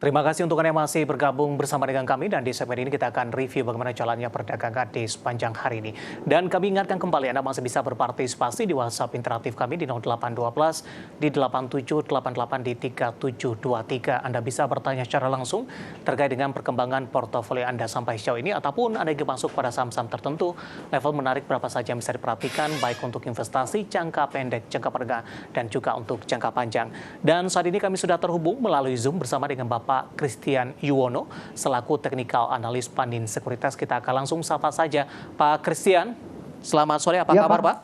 Terima kasih untuk Anda yang masih bergabung bersama dengan kami dan di segmen ini kita akan review bagaimana jalannya perdagangan di sepanjang hari ini. Dan kami ingatkan kembali Anda masih bisa berpartisipasi di WhatsApp interaktif kami di 0812 di 8788 di 3723. Anda bisa bertanya secara langsung terkait dengan perkembangan portofolio Anda sampai sejauh ini ataupun Anda ingin masuk pada saham-saham tertentu, level menarik berapa saja yang bisa diperhatikan baik untuk investasi jangka pendek, jangka menengah dan juga untuk jangka panjang. Dan saat ini kami sudah terhubung melalui Zoom bersama dengan Bapak Christian Yuwono selaku Technical Analis Pandin Sekuritas. Kita akan langsung sapa saja Pak Christian. Selamat sore, apa kabar Pak?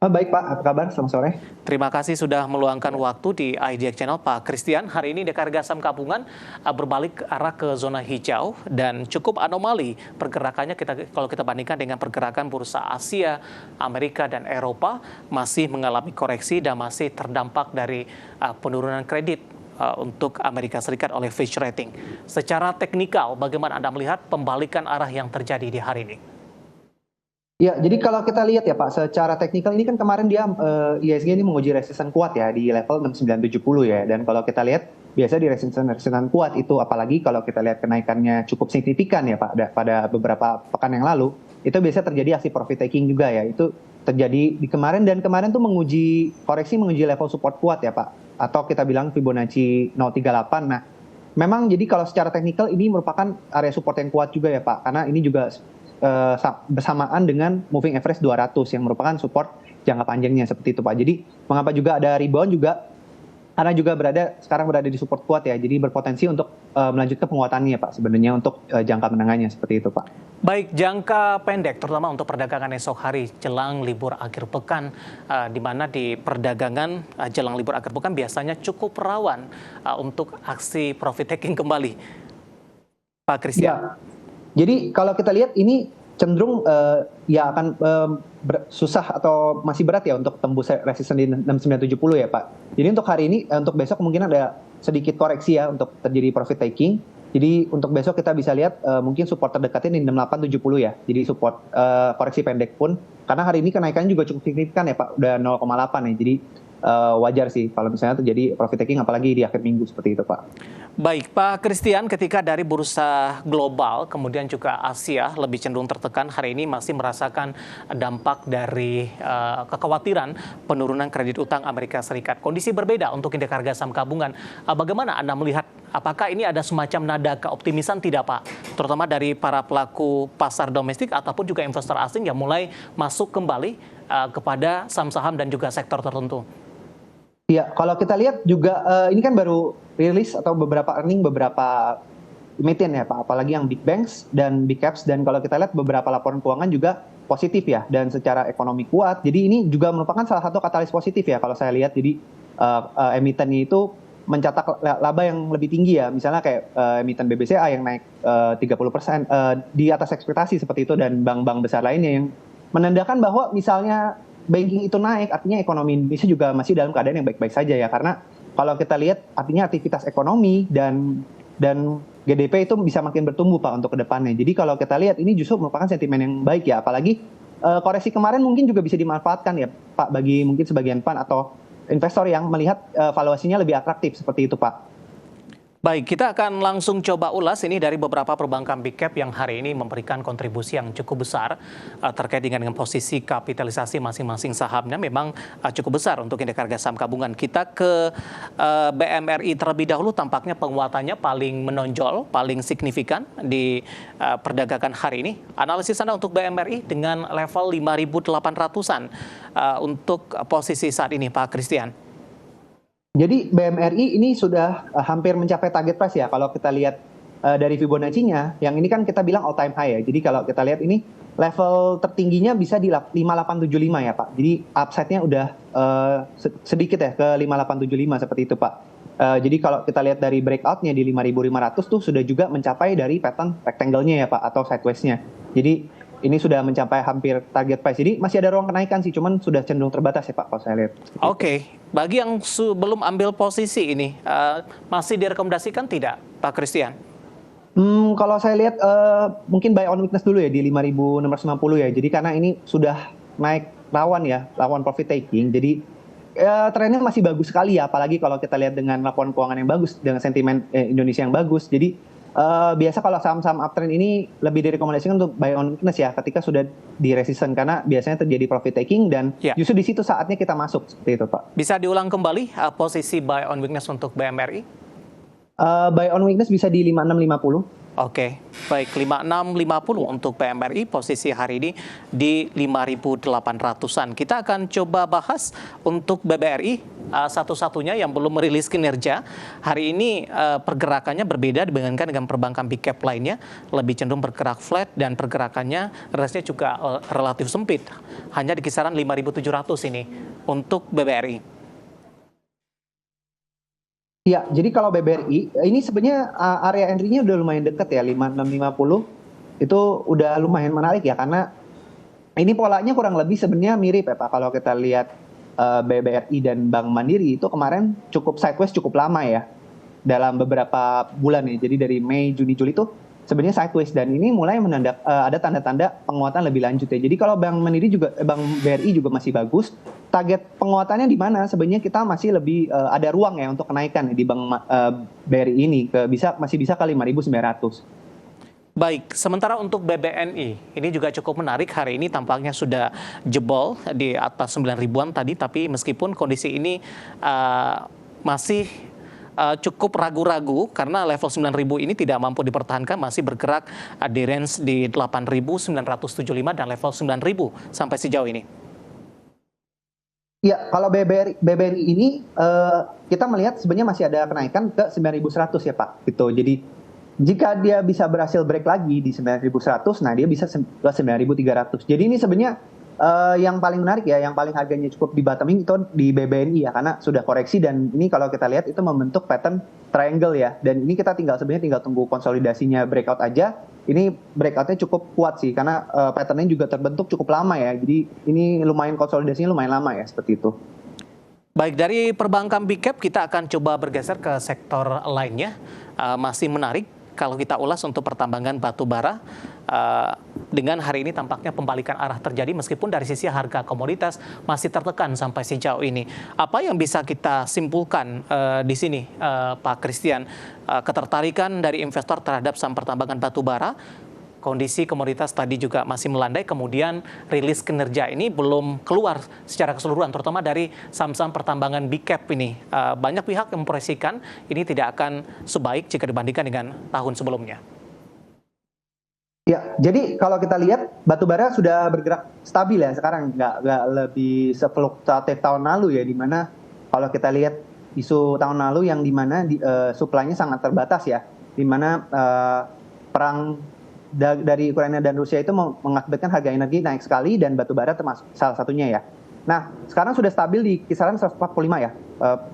Baik Pak, apa kabar? Selamat sore. Terima kasih sudah meluangkan waktu di IDX Channel Pak Christian. Hari ini indeks harga saham gabungan berbalik arah ke zona hijau dan cukup anomali pergerakannya kalau kita bandingkan dengan pergerakan bursa Asia, Amerika dan Eropa masih mengalami koreksi dan masih terdampak dari penurunan kredit untuk Amerika Serikat oleh Fitch Rating. Secara teknikal, bagaimana Anda melihat pembalikan arah yang terjadi di hari ini? Ya, jadi kalau kita lihat ya Pak, secara teknikal ini kan kemarin dia IHSG ini menguji resisten kuat ya di level 6970 ya. Dan kalau kita lihat biasa di resisten kuat itu, apalagi kalau kita lihat kenaikannya cukup signifikan ya Pak pada beberapa pekan yang lalu, itu biasa terjadi aksi profit taking juga ya. Itu terjadi di kemarin dan kemarin tuh menguji level support kuat ya Pak. Atau kita bilang Fibonacci 038. Nah, memang jadi kalau secara teknikal ini merupakan area support yang kuat juga ya Pak, karena ini juga bersamaan dengan moving average 200 yang merupakan support jangka panjangnya seperti itu Pak. Jadi mengapa juga ada rebound juga karena juga sekarang berada di support kuat ya, jadi berpotensi untuk melanjutkan penguatannya Pak sebenarnya untuk jangka menengahnya seperti itu Pak. Baik, jangka pendek terutama untuk perdagangan esok hari jelang libur akhir pekan, di mana di perdagangan jelang libur akhir pekan biasanya cukup rawan untuk aksi profit taking kembali. Pak Christian. Ya, jadi kalau kita lihat ini cenderung ya akan susah atau masih berat ya untuk tembus resisten di 6970 ya Pak. Jadi untuk hari ini, untuk besok kemungkinan ada sedikit koreksi ya untuk terjadi profit taking. Jadi untuk besok kita bisa lihat mungkin support terdekatnya di 6870 ya. Jadi support koreksi pendek pun, karena hari ini kenaikannya juga cukup signifikan ya Pak, udah 0,8 ya. Jadi wajar sih kalau misalnya terjadi profit taking apalagi di akhir minggu seperti itu Pak. Baik, Pak Christian, ketika dari bursa global, kemudian juga Asia lebih cenderung tertekan, hari ini masih merasakan dampak dari kekhawatiran penurunan kredit utang Amerika Serikat. Kondisi berbeda untuk indeks harga saham gabungan. Bagaimana Anda melihat, apakah ini ada semacam nada keoptimisan tidak Pak? Terutama dari para pelaku pasar domestik ataupun juga investor asing yang mulai masuk kembali kepada saham-saham dan juga sektor tertentu? Ya, kalau kita lihat juga ini kan baru rilis atau beberapa earning beberapa emiten ya Pak, apalagi yang big banks dan big caps, dan kalau kita lihat beberapa laporan keuangan juga positif ya dan secara ekonomi kuat. Jadi ini juga merupakan salah satu katalis positif ya kalau saya lihat. Jadi emitennya itu mencatat laba yang lebih tinggi ya, misalnya kayak emiten BBCA yang naik 30% di atas ekspektasi seperti itu, dan bank-bank besar lainnya yang menandakan bahwa misalnya banking itu naik, artinya ekonomi Indonesia juga masih dalam keadaan yang baik-baik saja ya. Karena kalau kita lihat artinya aktivitas ekonomi dan GDP itu bisa makin bertumbuh Pak untuk ke depannya. Jadi kalau kita lihat ini justru merupakan sentimen yang baik ya. Apalagi koreksi kemarin mungkin juga bisa dimanfaatkan ya Pak bagi mungkin sebagian fund atau investor yang melihat valuasinya lebih atraktif seperti itu Pak. Baik, kita akan langsung coba ulas ini dari beberapa perbankan big cap yang hari ini memberikan kontribusi yang cukup besar terkait dengan posisi kapitalisasi masing-masing sahamnya memang cukup besar untuk indeks harga saham gabungan. Kita ke BMRI terlebih dahulu, tampaknya penguatannya paling menonjol, paling signifikan di perdagangan hari ini. Analisis Anda untuk BMRI dengan level 5.800-an untuk posisi saat ini, Pak Christian. Jadi BMRI ini sudah hampir mencapai target price ya kalau kita lihat dari Fibonacci-nya, yang ini kan kita bilang all time high ya. Jadi kalau kita lihat ini level tertingginya bisa di 5875 ya Pak. Jadi upside-nya udah sedikit ya ke 5875 seperti itu Pak. Jadi kalau kita lihat dari breakout-nya di 5500 tuh sudah juga mencapai dari pattern rectangle-nya ya Pak, atau sideways-nya. Jadi ini sudah mencapai hampir target price. Jadi masih ada ruang kenaikan sih, cuman sudah cenderung terbatas ya Pak kalau saya lihat. Oke. Bagi yang belum ambil posisi ini, masih direkomendasikan tidak Pak Christian? Kalau saya lihat mungkin buy on weakness dulu ya di 5.690 ya. Jadi karena ini sudah naik rawan ya, rawan profit taking. Jadi trennya masih bagus sekali ya, apalagi kalau kita lihat dengan laporan keuangan yang bagus, dengan sentimen Indonesia yang bagus. Jadi biasa kalau saham-saham uptrend ini lebih direkomendasikan untuk buy on weakness ya, ketika sudah di resistance, karena biasanya terjadi profit taking dan Ya. justru di situ saatnya kita masuk seperti itu, Pak. Bisa diulang kembali posisi buy on weakness untuk BMRI? Buy on weakness bisa di 5650. Oke, baik 5650 untuk PMRI, posisi hari ini di 5.800-an. Kita akan coba bahas untuk BBRI, satu-satunya yang belum merilis kinerja. Hari ini pergerakannya berbeda dibandingkan dengan perbankan big cap lainnya, lebih cenderung bergerak flat dan pergerakannya rasanya juga relatif sempit, hanya di kisaran 5.700 ini untuk BBRI. Ya, jadi kalau BBRI ini sebenarnya area entry-nya udah lumayan dekat ya, 5650 itu udah lumayan menarik ya, karena ini polanya kurang lebih sebenarnya mirip ya Pak. Kalau kita lihat BBRI dan Bank Mandiri itu kemarin cukup sideways cukup lama ya, dalam beberapa bulan ya. Jadi dari Mei, Juni, Juli itu sebenarnya sideways, dan ini mulai ada tanda-tanda penguatan lebih lanjut ya. Jadi kalau Bank Mandiri juga, Bank BRI juga masih bagus. Target penguatannya di mana? Sebenarnya kita masih lebih ada ruang ya untuk kenaikan di Bank BRI ini masih bisa ke 5.900. Baik, sementara untuk BBNI, ini juga cukup menarik. Hari ini tampaknya sudah jebol di atas 9.000-an tadi, tapi meskipun kondisi ini masih cukup ragu-ragu karena level 9.000 ini tidak mampu dipertahankan, masih bergerak di range di 8.975 dan level 9.000 sampai sejauh ini. Ya, kalau BBRI ini kita melihat sebenarnya masih ada kenaikan ke 9.100 ya Pak. Gitu. Jadi jika dia bisa berhasil break lagi di 9.100, nah dia bisa ke 9.300. Jadi ini sebenarnya yang paling menarik ya, yang paling harganya cukup di bottoming itu di BBNI ya, karena sudah koreksi, dan ini kalau kita lihat itu membentuk pattern triangle ya. Dan ini kita sebenarnya tinggal tunggu konsolidasinya breakout aja. Ini breakoutnya cukup kuat sih, karena patternnya juga terbentuk cukup lama ya. Jadi ini lumayan, konsolidasinya lumayan lama ya, seperti itu. Baik, dari perbankan big cap kita akan coba bergeser ke sektor lainnya. Masih menarik kalau kita ulas untuk pertambangan batu bara. Dengan hari ini tampaknya pembalikan arah terjadi meskipun dari sisi harga komoditas masih tertekan sampai sejauh ini. Apa yang bisa kita simpulkan di sini, Pak Christian? Ketertarikan dari investor terhadap saham pertambangan batu bara, kondisi komoditas tadi juga masih melandai, kemudian rilis kinerja ini belum keluar secara keseluruhan, terutama dari saham-saham pertambangan big cap ini. Banyak pihak yang memproyeksikan ini tidak akan sebaik jika dibandingkan dengan tahun sebelumnya. Ya, jadi kalau kita lihat batubara sudah bergerak stabil ya sekarang, nggak lebih sefluktuatif tahun lalu ya, dimana kalau kita lihat isu tahun lalu yang dimana supply-nya sangat terbatas ya, dimana perang dari Ukraina dan Rusia itu mengakibatkan harga energi naik sekali dan batubara termasuk salah satunya ya. Nah, sekarang sudah stabil di kisaran 145 ya,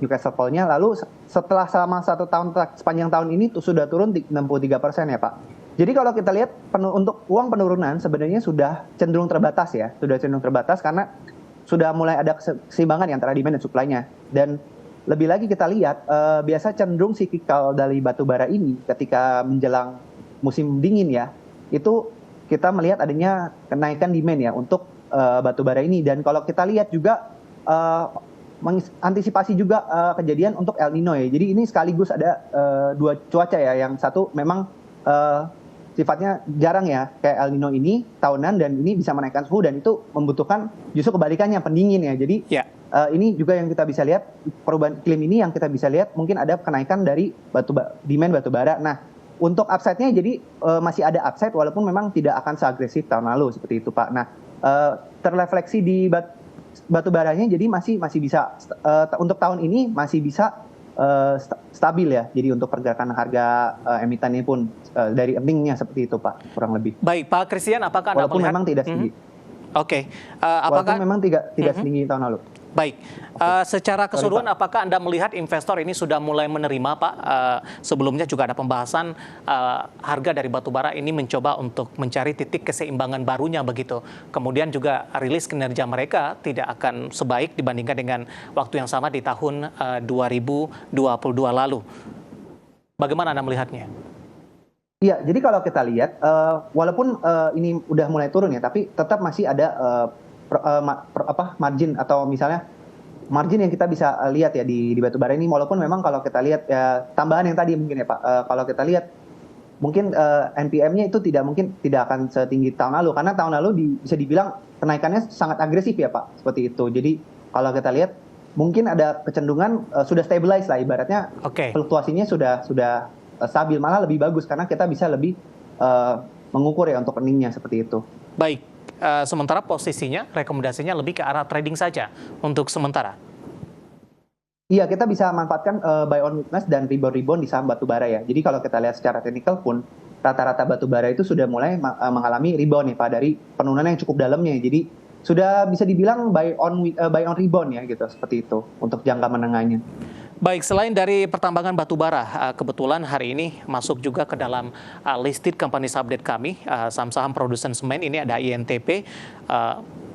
Newcastle Fall-nya. Lalu setelah selama 1 tahun sepanjang tahun ini sudah turun 63% ya Pak. Jadi kalau kita lihat untuk uang penurunan sebenarnya sudah cenderung terbatas ya, karena sudah mulai ada keseimbangan antara demand dan supply-nya. Dan lebih lagi kita lihat biasa cenderung cyclical dari batu bara ini ketika menjelang musim dingin ya, itu kita melihat adanya kenaikan demand ya untuk batu bara ini. Dan kalau kita lihat juga mengantisipasi juga kejadian untuk El Nino ya. Jadi ini sekaligus ada dua cuaca ya, yang satu memang sifatnya jarang ya, kayak El Nino ini tahunan, dan ini bisa menaikkan suhu, dan itu membutuhkan justru kebalikannya, pendingin ya. Jadi ini juga yang kita bisa lihat, perubahan iklim ini yang kita bisa lihat mungkin ada kenaikan dari demand batu bara. Nah, untuk upside-nya jadi masih ada upside walaupun memang tidak akan seagresif tahun lalu seperti itu Pak. Nah, terrefleksi di batu baranya jadi masih bisa untuk tahun ini masih bisa stabil ya. Jadi untuk pergerakan harga emitannya pun dari earningnya seperti itu Pak, kurang lebih. Baik Pak Christian, apakah Anda walaupun melihat? memang tidak setinggi. Oke. Walaupun memang tidak setinggi tahun lalu. Baik, secara keseluruhan apakah Anda melihat investor ini sudah mulai menerima Pak? Sebelumnya juga ada pembahasan harga dari batubara ini mencoba untuk mencari titik keseimbangan barunya begitu. Kemudian juga rilis kinerja mereka tidak akan sebaik dibandingkan dengan waktu yang sama di tahun 2022 lalu. Bagaimana Anda melihatnya? Iya, jadi kalau kita lihat, walaupun ini udah mulai turun ya, tapi tetap masih ada margin atau misalnya margin yang kita bisa lihat ya di batubara ini, walaupun memang kalau kita lihat ya tambahan yang tadi mungkin ya Pak, kalau kita lihat mungkin NPM-nya itu tidak akan setinggi tahun lalu, karena tahun lalu bisa dibilang kenaikannya sangat agresif ya Pak, seperti itu. Jadi kalau kita lihat mungkin ada kecenderungan sudah stabilize lah ibaratnya, fluktuasinya sudah stabil, malah lebih bagus karena kita bisa lebih mengukur ya untuk earning-nya seperti itu. Baik, sementara posisinya rekomendasinya lebih ke arah trading saja untuk sementara. Iya, kita bisa manfaatkan buy on weakness dan rebound di saham batubara ya. Jadi kalau kita lihat secara teknikal pun, rata-rata batubara itu sudah mulai mengalami rebound ya Pak, dari penurunan yang cukup dalamnya. Jadi sudah bisa dibilang buy on rebound ya gitu, seperti itu untuk jangka menengahnya. Baik, selain dari pertambangan batubara, kebetulan hari ini masuk juga ke dalam listed companies update kami, saham-saham produsen semen ini ada INTP,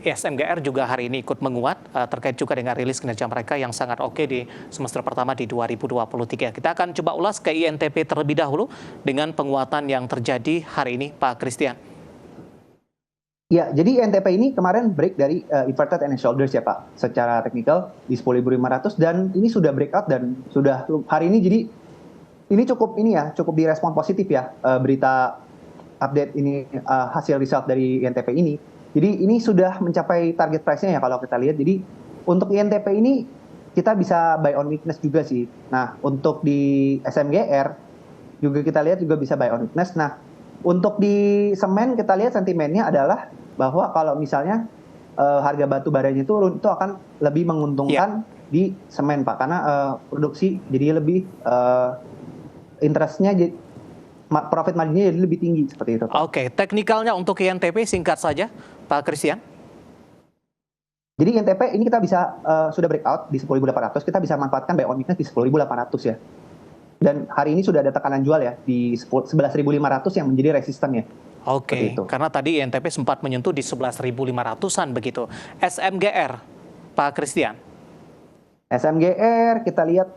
SMGR juga hari ini ikut menguat terkait juga dengan rilis kinerja mereka yang sangat oke di semester pertama di 2023. Kita akan coba ulas ke INTP terlebih dahulu dengan penguatan yang terjadi hari ini, Pak Christian. Ya, jadi INTP ini kemarin break dari inverted and shoulders ya Pak, secara teknikal di 10.500 dan ini sudah breakout dan sudah hari ini, jadi ini cukup direspon positif ya berita update ini, hasil result dari INTP ini. Jadi ini sudah mencapai target price-nya ya kalau kita lihat. Jadi untuk INTP ini kita bisa buy on weakness juga sih. Nah, untuk di SMGR juga kita lihat juga bisa buy on weakness. Nah, untuk di semen kita lihat sentimennya adalah bahwa kalau misalnya harga batu baranya turun itu akan lebih menguntungkan di semen Pak, karena produksi jadi lebih interest-nya profit margin-nya jadi lebih tinggi seperti itu Pak. Oke, teknikalnya untuk INTP singkat saja Pak Christian. Jadi INTP ini kita bisa sudah breakout di 10.800, kita bisa manfaatkan buy on weakness di 10.800 ya. Dan hari ini sudah ada tekanan jual ya di 11.500 yang menjadi resisten ya. Oke, karena tadi INTP sempat menyentuh di 11.500-an begitu. SMGR, Pak Christian. SMGR kita lihat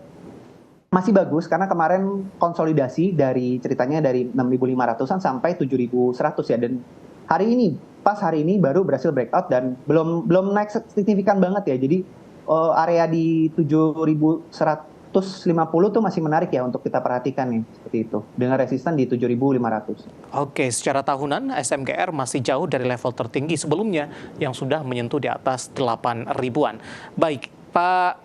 masih bagus karena kemarin konsolidasi dari ceritanya dari 6.500-an sampai 7.100 ya, dan hari ini baru berhasil breakout dan belum naik signifikan banget ya. Jadi area di 7.150 tuh masih menarik ya untuk kita perhatikan nih, seperti itu. Dengan resisten di 7.500. Oke, secara tahunan SMGR masih jauh dari level tertinggi sebelumnya yang sudah menyentuh di atas 8.000-an. Baik, Pak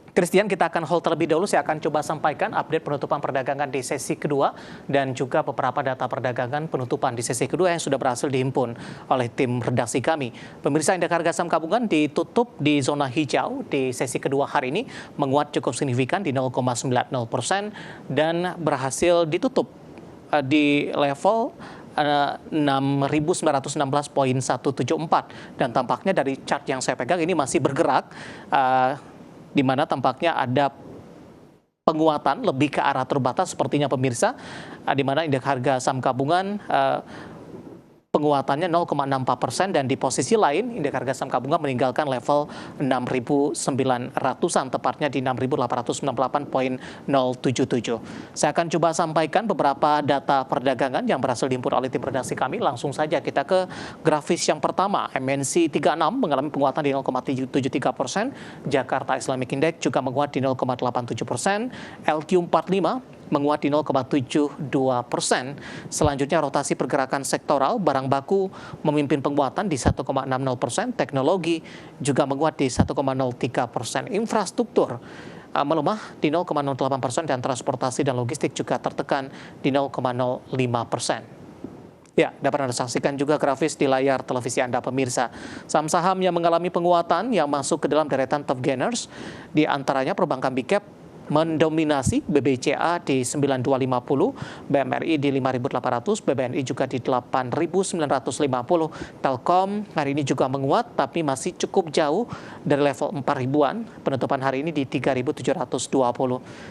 Christian, kita akan hold terlebih dahulu. Saya akan coba sampaikan update penutupan perdagangan di sesi kedua dan juga beberapa data perdagangan penutupan di sesi kedua yang sudah berhasil dihimpun oleh tim redaksi kami. Pemirsa, indeks harga saham gabungan ditutup di zona hijau di sesi kedua hari ini, menguat cukup signifikan di 0,90% dan berhasil ditutup di level 6.916,174 dan tampaknya dari chart yang saya pegang ini masih bergerak, di mana tampaknya ada penguatan lebih ke arah terbatas sepertinya pemirsa, di mana indeks harga saham gabungan penguatannya 0,64% dan di posisi lain indeks harga saham gabungan meninggalkan level 6.900-an, tepatnya di 6.898,077. Saya akan coba sampaikan beberapa data perdagangan yang berhasil dihimpun oleh tim redaksi kami. Langsung saja kita ke grafis yang pertama. MNC 36 mengalami penguatan di 0,73%, Jakarta Islamic Index juga menguat di 0,87%, LQ45 menguat di 0,72%. Selanjutnya rotasi pergerakan sektoral, barang baku memimpin penguatan di 1,60%, teknologi juga menguat di 1,03%, infrastruktur melemah di 0,08% dan transportasi dan logistik juga tertekan di 0,05%. Ya, dapat Anda saksikan juga grafis di layar televisi Anda pemirsa. Saham-saham yang mengalami penguatan yang masuk ke dalam deretan top gainers, di antaranya perbankan big cap mendominasi, BBCA di 9250, BMRI di 5800, BBNI juga di 8950. Telkom hari ini juga menguat tapi masih cukup jauh dari level 4000-an. Penutupan hari ini di 3720.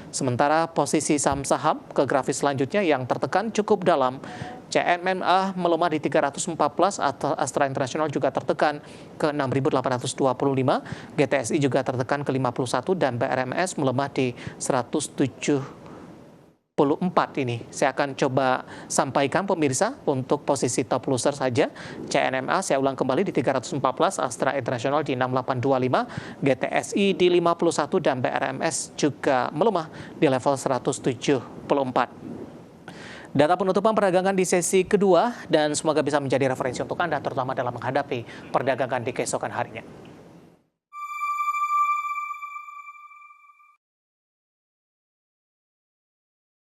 Sementara posisi saham-saham ke grafis selanjutnya yang tertekan cukup dalam. CNMA melemah di 314, Astra International juga tertekan ke 6.825, GTSI juga tertekan ke 51 dan BRMS melemah di 107 ini. Saya akan coba sampaikan pemirsa untuk posisi top loser saja. CNMA saya ulang kembali di 314, Astra International di 6825, GTSI di 51 dan BRMS juga melemah di level 174. Data penutupan perdagangan di sesi kedua dan semoga bisa menjadi referensi untuk Anda terutama dalam menghadapi perdagangan di keesokan harinya.